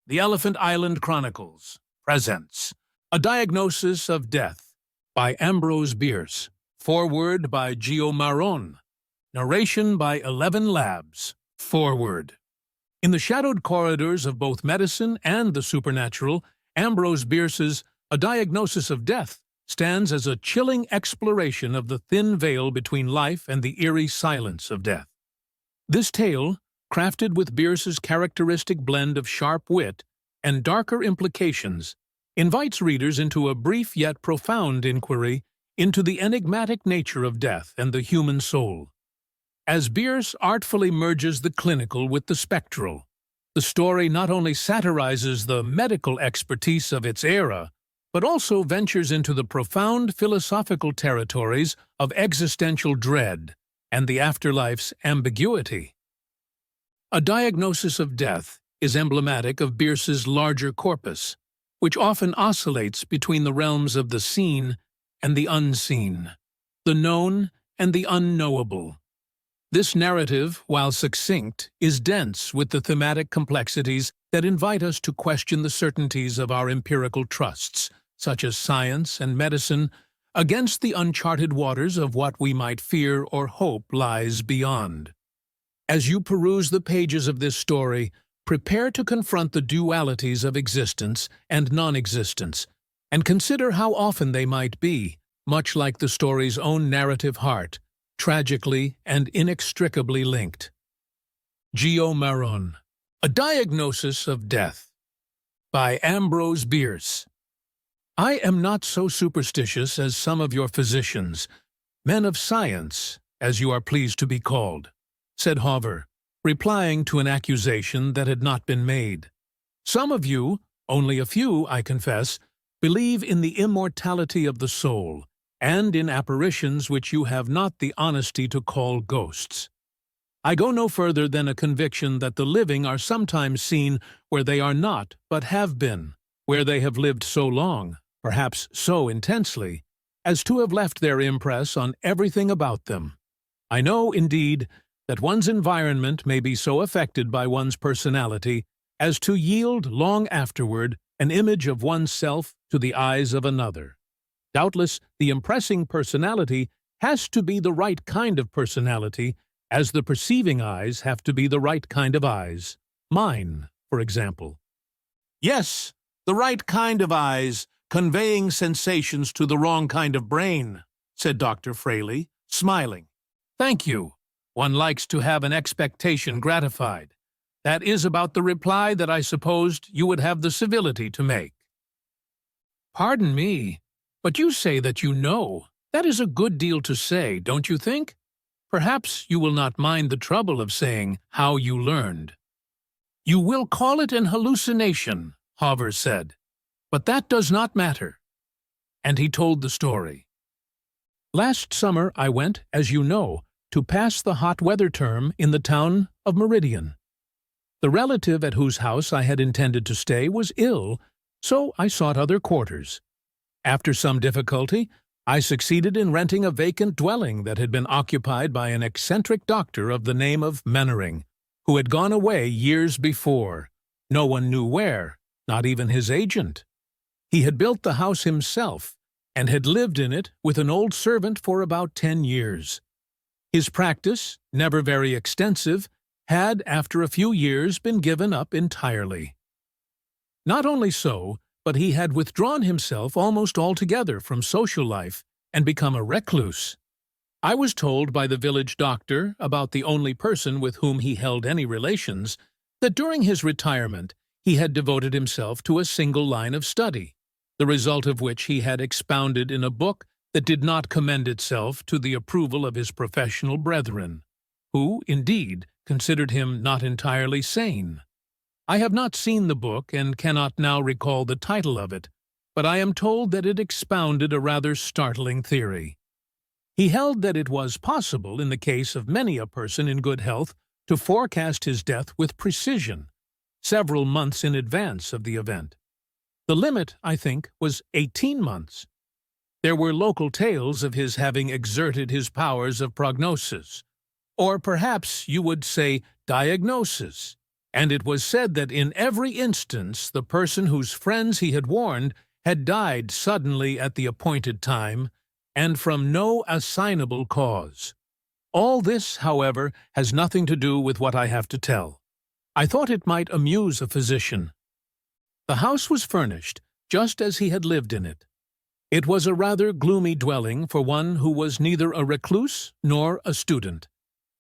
The Elephant Island Chronicles presents A Diagnosis of Death by Ambrose Bierce. Foreword by Gio Marron. Narration by 11 Labs. Foreword. In the shadowed corridors of both medicine and the supernatural, Ambrose Bierce's A Diagnosis of Death stands as a chilling exploration of the thin veil between life and the eerie silence of death. This tale, crafted with Bierce's characteristic blend of sharp wit and darker implications, invites readers into a brief yet profound inquiry into the enigmatic nature of death and the human soul. As Bierce artfully merges the clinical with the spectral, the story not only satirizes the medical expertise of its era, but also ventures into the profound philosophical territories of existential dread and the afterlife's ambiguity. A Diagnosis of Death is emblematic of Bierce's larger corpus, which often oscillates between the realms of the seen and the unseen, the known and the unknowable. This narrative, while succinct, is dense with the thematic complexities that invite us to question the certainties of our empirical trusts, such as science and medicine, against the uncharted waters of what we might fear or hope lies beyond. As you peruse the pages of this story, prepare to confront the dualities of existence and non-existence, and consider how often they might be, much like the story's own narrative heart, tragically and inextricably linked. Gio Marron. A Diagnosis of Death by Ambrose Bierce. I am not so superstitious as some of your physicians, men of science, as you are pleased to be called, said Hover, replying to an accusation that had not been made. Some of you, only a few, I confess, believe in the immortality of the soul, and in apparitions which you have not the honesty to call ghosts. I go no further than a conviction that the living are sometimes seen where they are not, but have been, where they have lived so long, perhaps so intensely, as to have left their impress on everything about them. I know, indeed, that one's environment may be so affected by one's personality as to yield long afterward an image of oneself to the eyes of another. Doubtless, the impressing personality has to be the right kind of personality, as the perceiving eyes have to be the right kind of eyes. Mine, for example. Yes, the right kind of eyes, conveying sensations to the wrong kind of brain, said Dr. Fraley, smiling. Thank you. One likes to have an expectation gratified. That is about the reply that I supposed you would have the civility to make. Pardon me, but you say that you know. That is a good deal to say, don't you think? Perhaps you will not mind the trouble of saying how you learned. You will call it an hallucination, Hover said, but that does not matter. And he told the story. Last summer I went, as you know, to pass the hot weather term in the town of Meridian. The relative at whose house I had intended to stay was ill, so I sought other quarters. After some difficulty, I succeeded in renting a vacant dwelling that had been occupied by an eccentric doctor of the name of Mannering, who had gone away years before. No one knew where, not even his agent. He had built the house himself, and had lived in it with an old servant for about 10 years. His practice, never very extensive, had, after a few years, been given up entirely. Not only so, but he had withdrawn himself almost altogether from social life and become a recluse. I was told by the village doctor, about the only person with whom he held any relations, that during his retirement he had devoted himself to a single line of study, the result of which he had expounded in a book that did not commend itself to the approval of his professional brethren, who, indeed, considered him not entirely sane. I have not seen the book and cannot now recall the title of it, but I am told that it expounded a rather startling theory. He held that it was possible, in the case of many a person in good health, to forecast his death with precision, several months in advance of the event. The limit, I think, was 18 months. There were local tales of his having exerted his powers of prognosis, or perhaps you would say diagnosis, and it was said that in every instance the person whose friends he had warned had died suddenly at the appointed time, and from no assignable cause. All this, however, has nothing to do with what I have to tell. I thought it might amuse a physician. The house was furnished just as he had lived in it. It was a rather gloomy dwelling for one who was neither a recluse nor a student,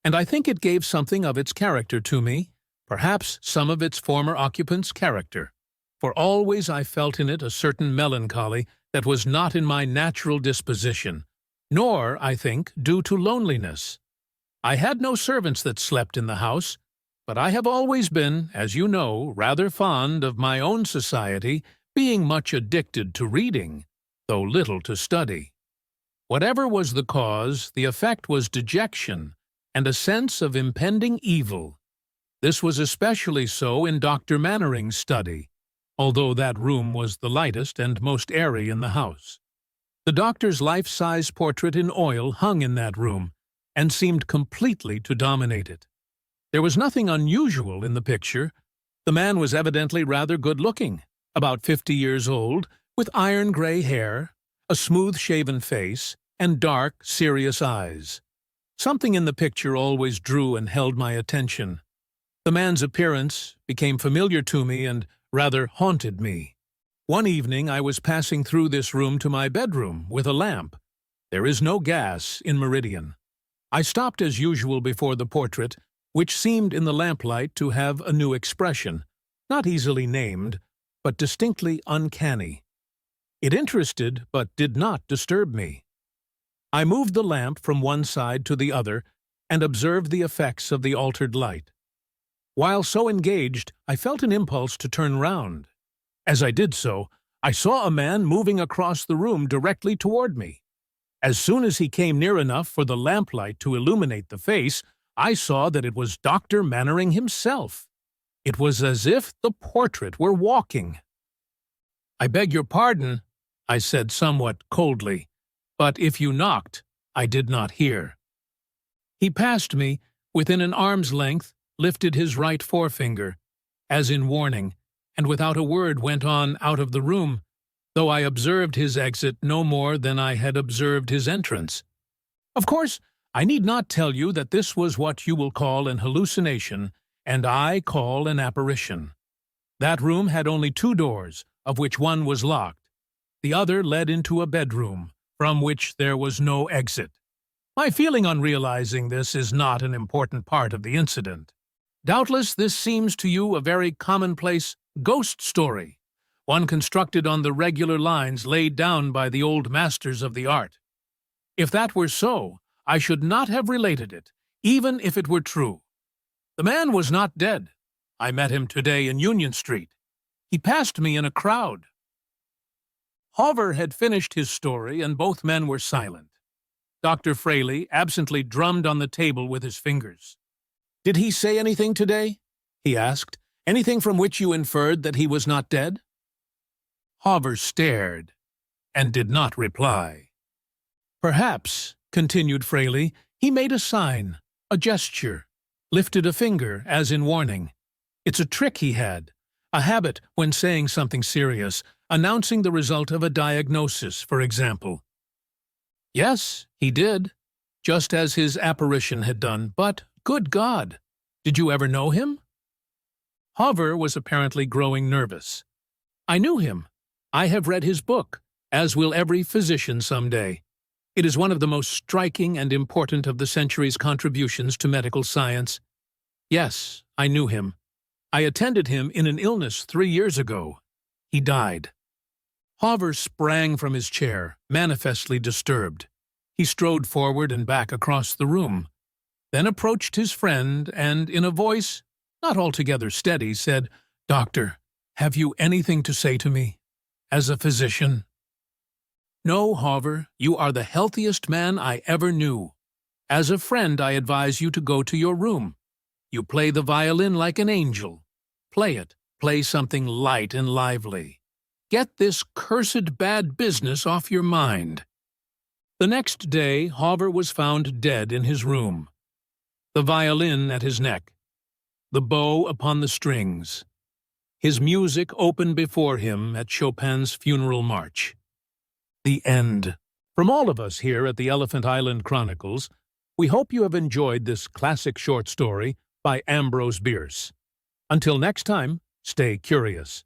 and I think it gave something of its character to me, perhaps some of its former occupants' character, for always I felt in it a certain melancholy that was not in my natural disposition, nor, I think, due to loneliness. I had no servants that slept in the house, but I have always been, as you know, rather fond of my own society, being much addicted to reading, though little to study. Whatever was the cause, the effect was dejection and a sense of impending evil. This was especially so in Dr. Mannering's study, although that room was the lightest and most airy in the house. The doctor's life-size portrait in oil hung in that room, and seemed completely to dominate it. There was nothing unusual in the picture. The man was evidently rather good-looking, about 50 years old, with iron-gray hair, a smooth-shaven face, and dark, serious eyes. Something in the picture always drew and held my attention. The man's appearance became familiar to me and rather haunted me. One evening I was passing through this room to my bedroom with a lamp. There is no gas in Meridian. I stopped as usual before the portrait, which seemed in the lamplight to have a new expression, not easily named, but distinctly uncanny. It interested but did not disturb me. I moved the lamp from one side to the other and observed the effects of the altered light. While so engaged, I felt an impulse to turn round. As I did so, I saw a man moving across the room directly toward me. As soon as he came near enough for the lamplight to illuminate the face, I saw that it was Dr. Mannering himself. It was as if the portrait were walking. "I beg your pardon," I said somewhat coldly, "but if you knocked, I did not hear." He passed me, within an arm's length, lifted his right forefinger, as in warning, and without a word went on out of the room, though I observed his exit no more than I had observed his entrance. Of course, I need not tell you that this was what you will call an hallucination, and I call an apparition. That room had only 2 doors, of which one was locked. The other led into a bedroom, from which there was no exit. My feeling on realizing this is not an important part of the incident. Doubtless this seems to you a very commonplace ghost story, one constructed on the regular lines laid down by the old masters of the art. If that were so, I should not have related it, even if it were true. The man was not dead. I met him today in Union Street. He passed me in a crowd. Hawver had finished his story, and both men were silent. Dr. Fraley absently drummed on the table with his fingers. "Did he say anything today?" he asked. "Anything from which you inferred that he was not dead?" Hawver stared, and did not reply. "Perhaps," continued Fraley, "he made a sign, a gesture, lifted a finger, as in warning. It's a trick he had, a habit when saying something serious, announcing the result of a diagnosis, for example." "Yes, he did, just as his apparition had done, but, good God, did you ever know him?" Hawver was apparently growing nervous. "I knew him. I have read his book, as will every physician some day. It is one of the most striking and important of the century's contributions to medical science. Yes, I knew him. I attended him in an illness 3 years ago. He died." Hawver sprang from his chair, manifestly disturbed. He strode forward and back across the room, then approached his friend and, in a voice not altogether steady, said, "Doctor, have you anything to say to me, as a physician?" "No, Hawver, you are the healthiest man I ever knew. As a friend, I advise you to go to your room. You play the violin like an angel. Play it. Play something light and lively. Get this cursed bad business off your mind." The next day, Hawver was found dead in his room, the violin at his neck. the bow upon the strings. His music opened before him at Chopin's funeral march. The end. From all of us here at the Elephant Island Chronicles, we hope you have enjoyed this classic short story by Ambrose Bierce. Until next time, stay curious.